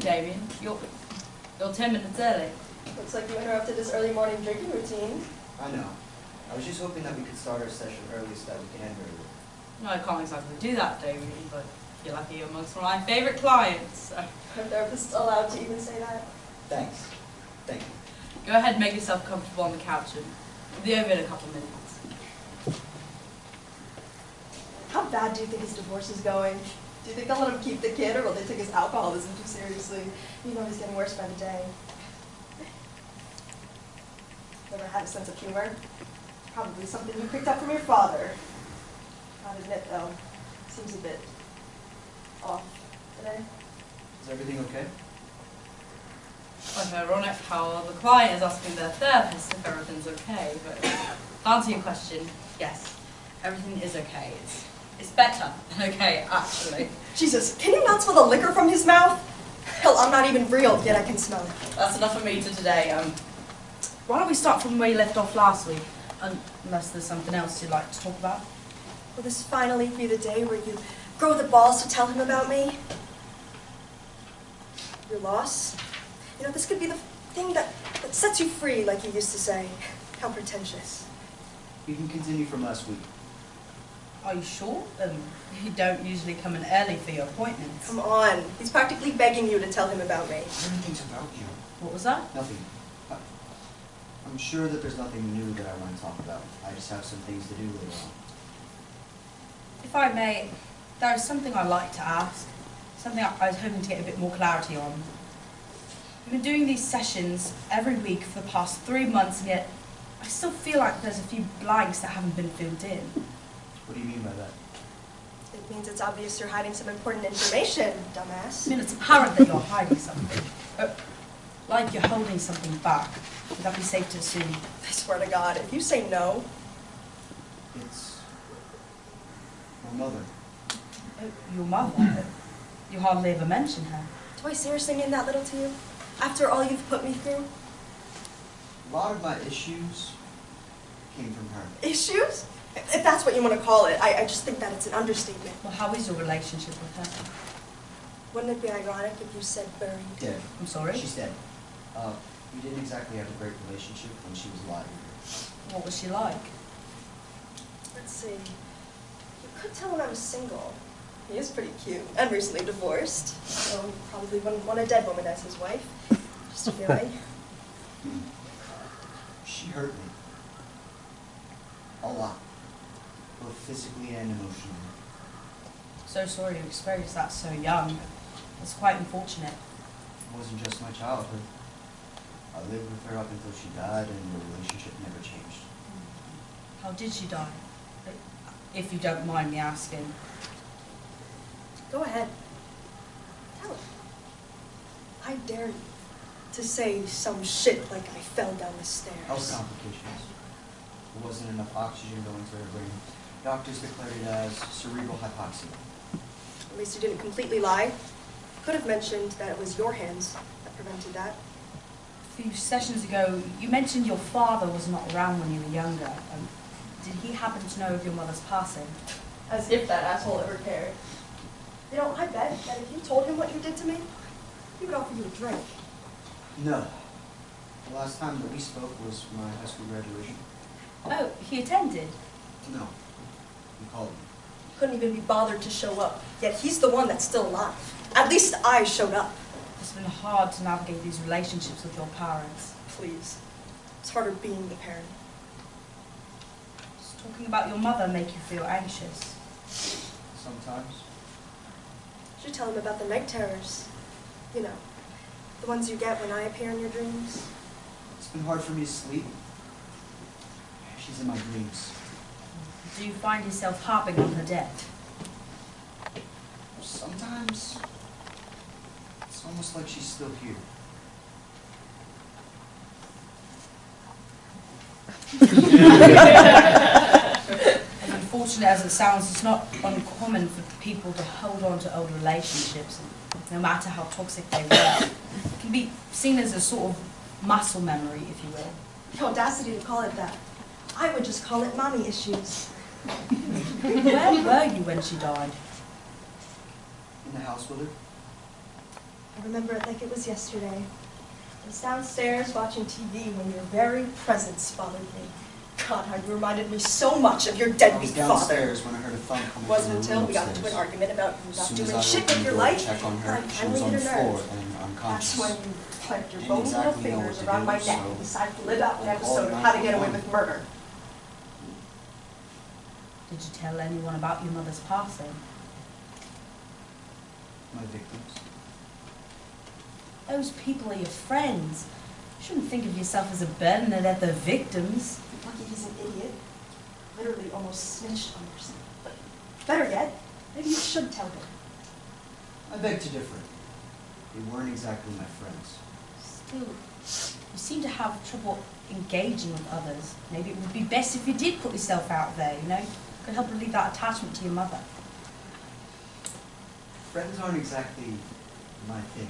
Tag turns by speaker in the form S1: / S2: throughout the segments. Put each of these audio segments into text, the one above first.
S1: Damien. You're 10 minutes early.
S2: Looks like you interrupted this early morning drinking routine.
S3: I know. I was just hoping that we could start our session early so that we can end early.
S1: No, I can't exactly do that, Damien, but you're lucky you're amongst one of my favourite clients. So.
S2: Are therapists allowed to even say that?
S3: Thanks. Thank you.
S1: Go ahead and make yourself comfortable on the couch and we'll be over in a couple of minutes.
S2: How bad do you think his divorce is going? Do you think they'll let him keep the kid, or will they take his alcoholism too seriously? You know he's getting worse by the day. Never had a sense of humor? Probably something you picked up from your father. I'll admit, though, seems a bit off today.
S3: Is everything okay?
S1: Quite ironic how the client is asking their therapist if everything's okay, but to answer your question, yes, everything is okay. It's better than okay, actually.
S2: Jesus, can you not smell the liquor from his mouth? Hell, I'm not even real, yet I can smell it.
S1: That's enough for me for today. Why don't we start from where you left off last week? Unless there's something else you'd like to talk about.
S2: Will this finally be the day where you grow the balls to tell him about me? Your loss? You know, this could be the thing that sets you free, like you used to say. How pretentious.
S3: We can continue from last week.
S1: Are you sure? You don't usually come in early for your appointments.
S2: Come on. He's practically begging you to tell him about me.
S3: Everything's about you.
S1: What was that?
S3: Nothing. I'm sure that there's nothing new that I want to talk about. I just have some things to do later on.
S1: If I may, there is something I'd like to ask. Something I was hoping to get a bit more clarity on. We've been doing these sessions every week for the past 3 months, and yet I still feel like there's a few blanks that haven't been filled in.
S3: What do you mean by that?
S2: It means it's obvious you're hiding some important information, dumbass.
S1: I mean, it's apparent that you're hiding something. Like you're holding something back. Would that be safe to assume?
S2: I swear to God, if you say no...
S3: It's my mother.
S1: Your mother? You hardly ever mention her.
S2: Do I seriously mean that little to you? After all you've put me through?
S3: A lot of my issues came from her.
S2: Issues? If that's what you want to call it, I just think that it's an understatement.
S1: Well, how is your relationship with her?
S2: Wouldn't it be ironic if you said buried?
S3: Dead.
S1: I'm sorry?
S3: She's dead. We didn't exactly have a great relationship when she was alive.
S1: What was she like?
S2: Let's see. You could tell when I was single. He is pretty cute and recently divorced. So he probably wouldn't want a dead woman as his wife. Just a feeling.
S3: She hurt me. A lot. Both physically and emotionally.
S1: So sorry you experienced that so young. It's quite unfortunate.
S3: It wasn't just my childhood. I lived with her up until she died, and the relationship never changed.
S1: How did she die? If you don't mind me asking.
S2: Go ahead. Tell her. I dare you to say some shit like I fell down the stairs.
S3: Health complications. There wasn't enough oxygen going to her brain. Doctors declared it as cerebral hypoxia.
S2: At least you didn't completely lie. Could have mentioned that it was your hands that prevented that.
S1: A few sessions ago, you mentioned your father was not around when you were younger. Did he happen to know of your mother's passing?
S2: As if that asshole ever cared. You know, I bet that if you told him what you did to me, he would offer you a drink.
S3: No. The last time that we spoke was my high school graduation.
S1: Oh, he attended?
S3: No. He called me.
S2: Couldn't even be bothered to show up, yet he's the one that's still alive. At least I showed up.
S1: It's been hard to navigate these relationships with your parents.
S2: Please. It's harder being the parent.
S1: Does talking about your mother make you feel anxious?
S3: Sometimes.
S2: You should tell him about the night terrors. You know, the ones you get when I appear in your dreams.
S3: It's been hard for me to sleep. She's in my dreams.
S1: Do you find yourself harping on her death?
S3: Sometimes. It's almost like she's still here.
S1: As unfortunate as it sounds, it's not uncommon for people to hold on to old relationships, no matter how toxic they were. It can be seen as a sort of muscle memory, if you will.
S2: The audacity to call it that. I would just call it mommy issues.
S1: Where were you when she died?
S3: In the house with her.
S2: I remember it like it was yesterday. I was downstairs watching TV when your very presence bothered me. God, how you reminded me so much of your
S3: I
S2: deadbeat
S3: was
S2: father.
S3: downstairs when I heard a thump coming
S2: It wasn't
S3: from the room
S2: until we got into an
S3: upstairs.
S2: argument about you
S3: As
S2: not
S3: soon as
S2: doing
S3: I
S2: shit
S3: opened
S2: with
S3: the
S2: your
S3: door to
S2: life,
S3: check on her,
S2: I
S3: she
S2: finally
S3: was on
S2: hit
S3: the
S2: a
S3: floor
S2: nerve.
S3: and
S2: That's
S3: unconscious.
S2: when you clamped your
S3: Didn't
S2: bony little
S3: exactly know
S2: fingers
S3: what to
S2: around
S3: do,
S2: my neck
S3: so
S2: and decided to live out an
S3: I
S2: episode
S3: called
S2: of How to Get Away
S3: 911.
S2: with Murder.
S1: Did you tell anyone about your mother's passing?
S3: My victims.
S1: Those people are your friends. You shouldn't think of yourself as a burden, they're the victims.
S2: Lucky he's an idiot. Literally almost snitched on yourself. But better yet, maybe you should tell him.
S3: I beg to differ. They weren't exactly my friends.
S1: Still, you seem to have trouble engaging with others. Maybe it would be best if you did put yourself out there, you know? Could help relieve that attachment to your mother.
S3: Friends aren't exactly my thing.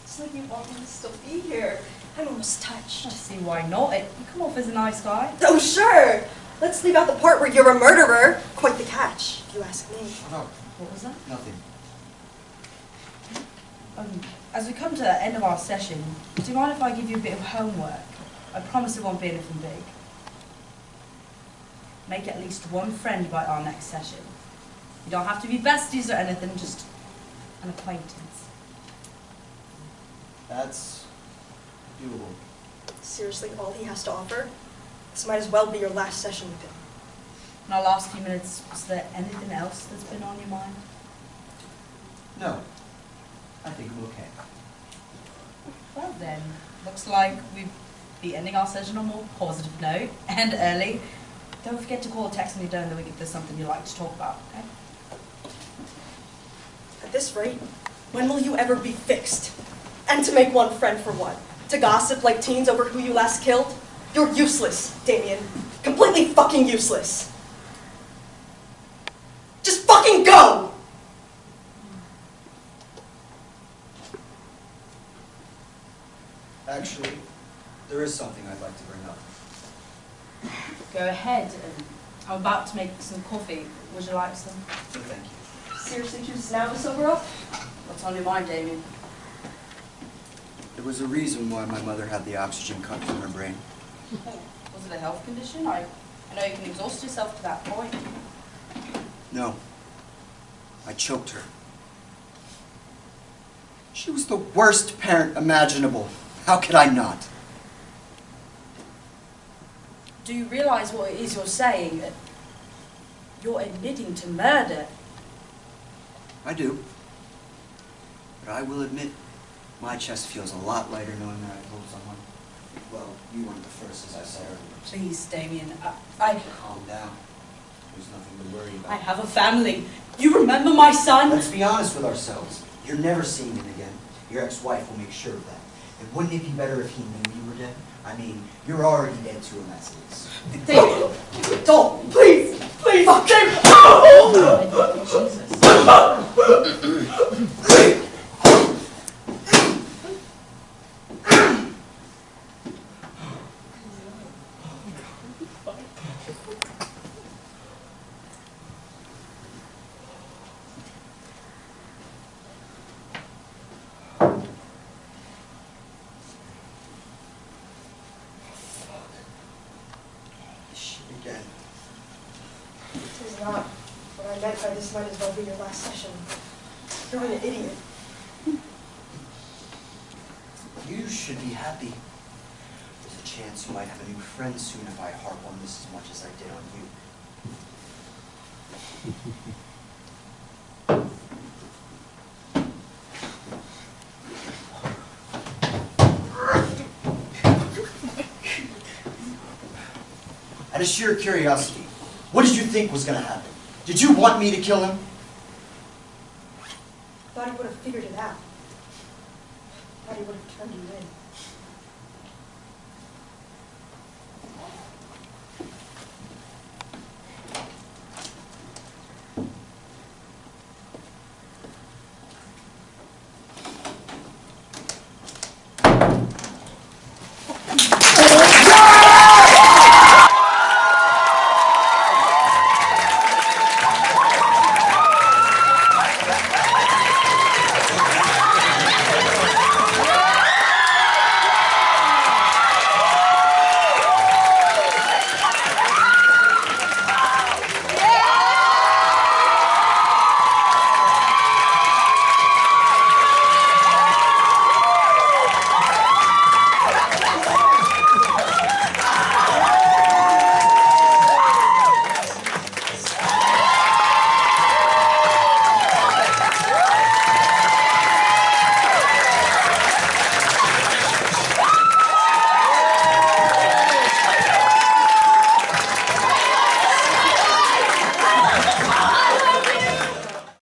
S2: It's like you want me to still be here. I'm almost touched.
S1: I see why not. You come off as a nice guy.
S2: Oh, sure. Let's leave out the part where you're a murderer. Quite the catch, if you ask me.
S3: Oh,
S1: What was that?
S3: nothing.
S1: As we come to the end of our session, do you mind if I give you a bit of homework? I promise it won't be anything big. Make at least one friend by our next session. You don't have to be besties or anything, just an acquaintance.
S3: That's doable.
S2: Seriously, all he has to offer? This might as well be your last session with him.
S1: In our last few minutes, is there anything else that's been on your mind?
S3: No. I think I'm okay.
S1: Well then, looks like we'll be ending our session on a more positive note, and early. Don't forget to call or text me during the week if there's something you'd like to talk about, okay?
S2: At this rate, when will you ever be fixed? And to make one friend for what? To gossip like teens over who you last killed? You're useless, Damien. Completely fucking useless. Just fucking go!
S3: Actually, there is something I'd like to bring up.
S1: Go ahead. I'm about to make some coffee. Would you like some?
S3: So thank you.
S2: Seriously, choose now to sober up?
S1: What's on your mind, Damien?
S3: There was a reason why my mother had the oxygen cut from her brain.
S1: Was it a health condition? I know you can exhaust yourself to that point.
S3: No. I choked her. She was the worst parent imaginable. How could I not?
S1: Do you realize what it is you're saying? You're admitting to murder.
S3: I do. But I will admit, my chest feels a lot lighter knowing that I told someone. Well, you weren't the first, as I said earlier.
S1: Please, Damien. I
S3: Calm down. There's nothing to worry about.
S1: have a family. You remember my son?
S3: Let's be honest with ourselves. You're never seeing him again. Your ex-wife will make sure of that. And wouldn't it be better if he knew you were dead? I mean, you're already dead to him as it is.
S1: Damien.
S2: Don't! Please! Please! Damien!
S1: Jesus.
S3: Again.
S2: This is not what I meant by this might as well be your last session. You're an idiot.
S3: You should be happy. There's a chance you might have a new friend soon if I harp on this as much as I did on you. Out of sheer curiosity, what did you think was going to happen? Did you want me to kill him?
S2: Thought he would have figured it out. Thought he would have turned you in.